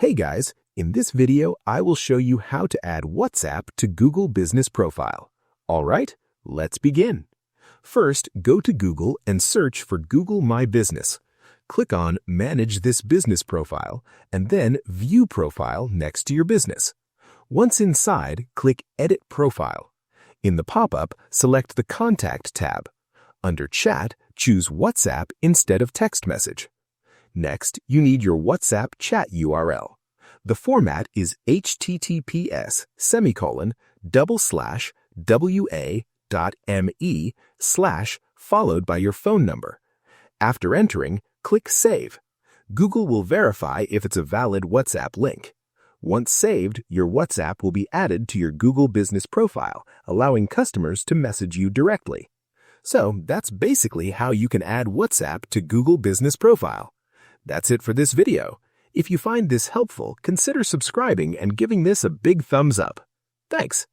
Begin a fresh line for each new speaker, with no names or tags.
Hey guys, in this video I will show you how to add WhatsApp to Google Business Profile. Alright, let's begin. First, go to Google and search for Google My Business. Click on Manage this business profile and then View Profile next to your business. Once inside, click Edit Profile. In the pop-up, select the Contact tab. Under Chat, choose WhatsApp instead of text message. Next, you need your WhatsApp chat URL. The format is https://wa.me/ followed by your phone number. After entering, click Save. Google will verify if it's a valid WhatsApp link. Once saved, your WhatsApp will be added to your Google Business Profile, allowing customers to message you directly. So that's basically how you can add WhatsApp to Google Business Profile. That's it for this video. If you find this helpful, consider subscribing and giving this a big thumbs up. Thanks.